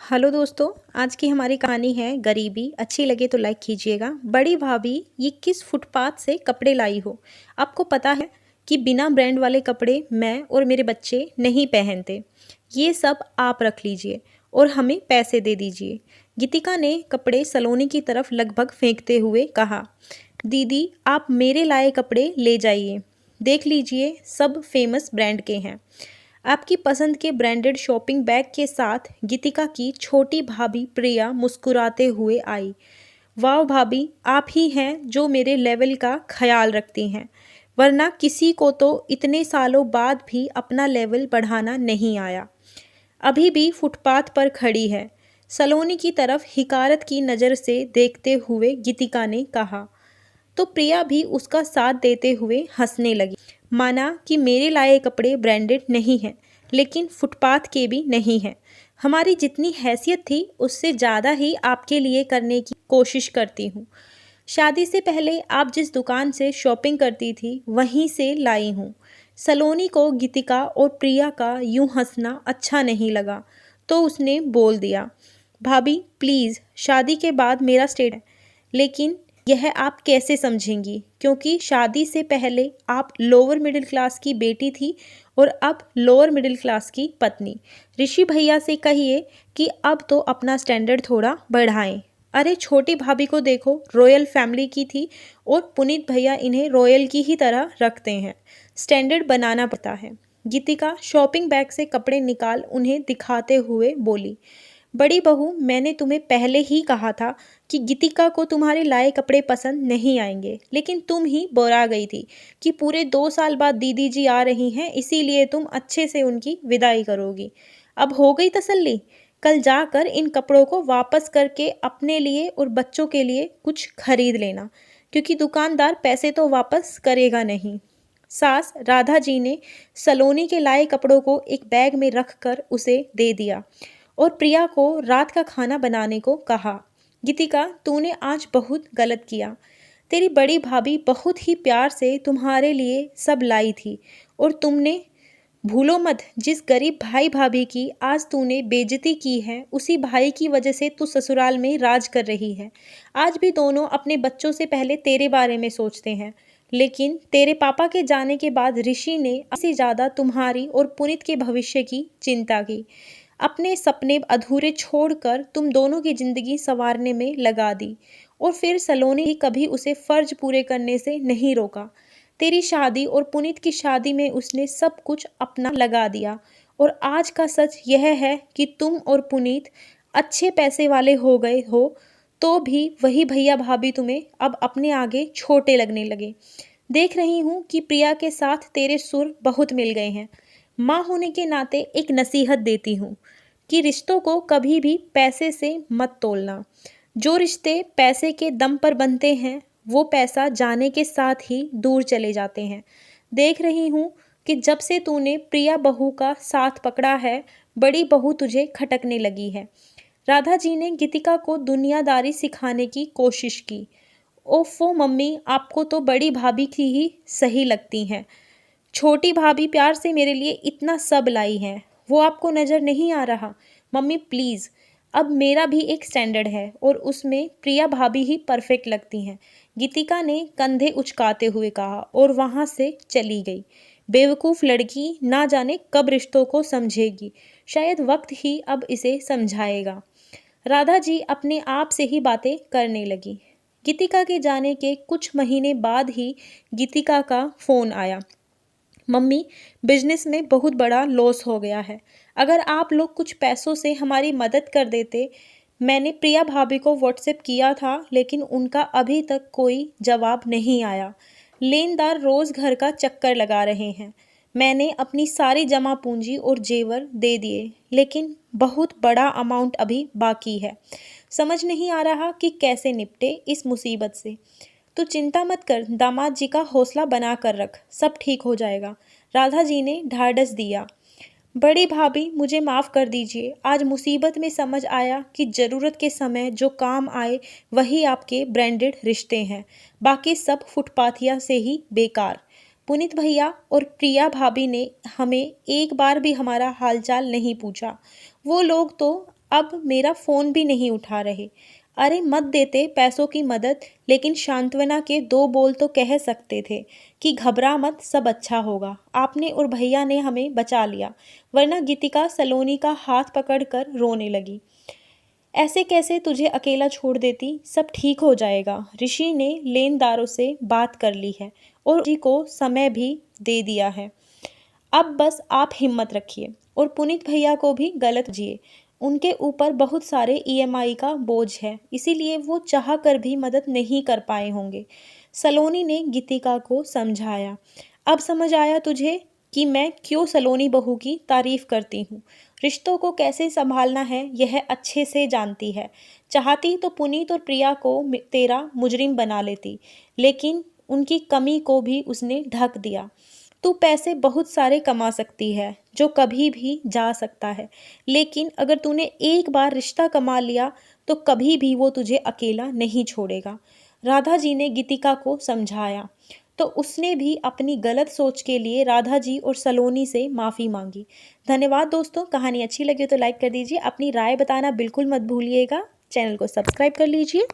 Hello दोस्तों। आज की हमारी कहानी है गरीबी। अच्छी लगे तो लाइक कीजिएगा। बड़ी भाभी ये किस फुटपाथ से कपड़े लाई हो? आपको पता है कि बिना ब्रांड वाले कपड़े मैं और मेरे बच्चे नहीं पहनते। ये सब आप रख लीजिए और हमें पैसे दे दीजिए। गीतिका ने कपड़े सलोनी की तरफ लगभग फेंकते हुए कहा, दीदी आप मेरे लाए कपड़े ले जाइए। देख लीजिए सब फेमस ब्रांड के हैं। आपकी पसंद के ब्रांडेड शॉपिंग बैग के साथ गीतिका की छोटी भाभी प्रिया मुस्कुराते हुए आई। वाह भाभी, आप ही हैं जो मेरे लेवल का ख्याल रखती हैं, वरना किसी को तो इतने सालों बाद भी अपना लेवल बढ़ाना नहीं आया। अभी भी फुटपाथ पर खड़ी है। सलोनी की तरफ हिकारत की नज़र से देखते हुए गीतिका ने कहा। तो प्रिया भी उसका साथ देते हुए हंसने लगी। माना कि मेरे लाए कपड़े ब्रांडेड नहीं हैं, लेकिन फुटपाथ के भी नहीं हैं। हमारी जितनी हैसियत थी उससे ज़्यादा ही आपके लिए करने की कोशिश करती हूँ। शादी से पहले आप जिस दुकान से शॉपिंग करती थी वहीं से लाई हूँ। सलोनी को गीतिका और प्रिया का यूं हंसना अच्छा नहीं लगा, तो उसने बोल दिया, भाभी प्लीज़, शादी के बाद मेरा स्टेट है, लेकिन यह आप कैसे समझेंगी, क्योंकि शादी से पहले आप लोअर मिडिल क्लास की बेटी थी और अब लोअर मिडिल क्लास की पत्नी। ऋषि भैया से कहिए कि अब तो अपना स्टैंडर्ड थोड़ा बढ़ाएं। अरे छोटी भाभी को देखो, रॉयल फैमिली की थी और पुनीत भैया इन्हें रॉयल की ही तरह रखते हैं। स्टैंडर्ड बनाना पड़ता है। गीतिका शॉपिंग बैग से कपड़े निकाल उन्हें दिखाते हुए बोली, बड़ी बहू, मैंने तुम्हें पहले ही कहा था कि गीतिका को तुम्हारे लाए कपड़े पसंद नहीं आएंगे, लेकिन तुम ही बोरा गई थी कि पूरे 2 साल बाद दीदी जी आ रही हैं, इसीलिए तुम अच्छे से उनकी विदाई करोगी। अब हो गई तसल्ली? कल जाकर इन कपड़ों को वापस करके अपने लिए और बच्चों के लिए कुछ खरीद लेना, क्योंकि दुकानदार पैसे तो वापस करेगा नहीं। सास राधा जी ने सलोनी के लाए कपड़ों को एक बैग में रख कर उसे दे दिया और प्रिया को रात का खाना बनाने को कहा। गीतिका, तूने आज बहुत गलत किया। तेरी बड़ी भाभी बहुत ही प्यार से तुम्हारे लिए सब लाई थी और तुमने, भूलो मत, जिस गरीब भाई भाभी की आज तूने बेइज्जती की है, उसी भाई की वजह से तू ससुराल में राज कर रही है। आज भी दोनों अपने बच्चों से पहले तेरे बारे में सोचते हैं, लेकिन तेरे पापा के जाने के बाद ऋषि ने इससे ज़्यादा तुम्हारी और पुनीत के भविष्य की चिंता की। अपने सपने अधूरे छोड़कर तुम दोनों की जिंदगी संवारने में लगा दी और फिर सलोनी ही कभी उसे फर्ज पूरे करने से नहीं रोका। तेरी शादी और पुनीत की शादी में उसने सब कुछ अपना लगा दिया और आज का सच यह है कि तुम और पुनीत अच्छे पैसे वाले हो गए हो, तो भी वही भैया भाभी तुम्हें अब अपने आगे छोटे लगने लगे। देख रही हूँ कि प्रिया के साथ तेरे सुर बहुत मिल गए हैं। माँ होने के नाते एक नसीहत देती हूँ कि रिश्तों को कभी भी पैसे से मत तोलना। जो रिश्ते पैसे के दम पर बनते हैं वो पैसा जाने के साथ ही दूर चले जाते हैं। देख रही हूँ कि जब से तूने प्रिया बहू का साथ पकड़ा है, बड़ी बहू तुझे खटकने लगी है। राधा जी ने गीतिका को दुनियादारी सिखाने की कोशिश की। ओफो मम्मी, आपको तो बड़ी भाभी की ही सही लगती हैं। छोटी भाभी प्यार से मेरे लिए इतना सब लाई है, वो आपको नज़र नहीं आ रहा? मम्मी प्लीज़, अब मेरा भी एक स्टैंडर्ड है और उसमें प्रिया भाभी ही परफेक्ट लगती हैं। गीतिका ने कंधे उचकाते हुए कहा और वहाँ से चली गई। बेवकूफ़ लड़की, ना जाने कब रिश्तों को समझेगी। शायद वक्त ही अब इसे समझाएगा। राधा जी अपने आप से ही बातें करने लगी। गीतिका के जाने के कुछ महीने बाद ही गीतिका का फ़ोन आया। मम्मी, बिजनेस में बहुत बड़ा लॉस हो गया है। अगर आप लोग कुछ पैसों से हमारी मदद कर देते। मैंने प्रिया भाभी को व्हाट्सएप किया था, लेकिन उनका अभी तक कोई जवाब नहीं आया। लेनदार रोज़ घर का चक्कर लगा रहे हैं। मैंने अपनी सारी जमा पूंजी और जेवर दे दिए, लेकिन बहुत बड़ा अमाउंट अभी बाकी है। समझ नहीं आ रहा कि कैसे निपटे इस मुसीबत से। तू चिंता मत कर, दामाद जी का हौसला बना कर रख, सब ठीक हो जाएगा। राधा जी ने ढाढ़स दिया। बड़ी भाभी, मुझे माफ़ कर दीजिए। आज मुसीबत में समझ आया कि ज़रूरत के समय जो काम आए वही आपके ब्रांडेड रिश्ते हैं, बाकी सब फुटपाथिया से ही बेकार। पुनीत भैया और प्रिया भाभी ने हमें एक बार भी हमारा हालचाल नहीं पूछा। वो लोग तो अब मेरा फ़ोन भी नहीं उठा रहे। अरे मत देते पैसों की मदद, लेकिन सांत्वना के 2 बोल तो कह सकते थे कि घबरा मत, सब अच्छा होगा। आपने और भैया ने हमें बचा लिया, वरना गीतिका सलोनी का हाथ पकड़कर रोने लगी। ऐसे कैसे तुझे अकेला छोड़ देती, सब ठीक हो जाएगा। ऋषि ने लेनदारों से बात कर ली है और ऋषि को समय भी दे दिया है। अब बस आप हिम्मत रखिए और पुनीत भैया को भी गलत जिए। उनके ऊपर बहुत सारे ईएमआई का बोझ है, इसीलिए वो चाह कर भी मदद नहीं कर पाए होंगे। सलोनी ने गीतिका को समझाया। अब समझ आया तुझे कि मैं क्यों सलोनी बहू की तारीफ करती हूँ। रिश्तों को कैसे संभालना है यह अच्छे से जानती है। चाहती तो पुनीत और प्रिया को तेरा मुजरिम बना लेती, लेकिन उनकी कमी को भी उसने ढक दिया। तू पैसे बहुत सारे कमा सकती है, जो कभी भी जा सकता है, लेकिन अगर तूने एक बार रिश्ता कमा लिया तो कभी भी वो तुझे अकेला नहीं छोड़ेगा। राधा जी ने गीतिका को समझाया तो उसने भी अपनी गलत सोच के लिए राधा जी और सलोनी से माफ़ी मांगी। धन्यवाद दोस्तों, कहानी अच्छी लगी तो लाइक कर दीजिए, अपनी राय बताना बिल्कुल मत भूलिएगा, चैनल को सब्सक्राइब कर लीजिए।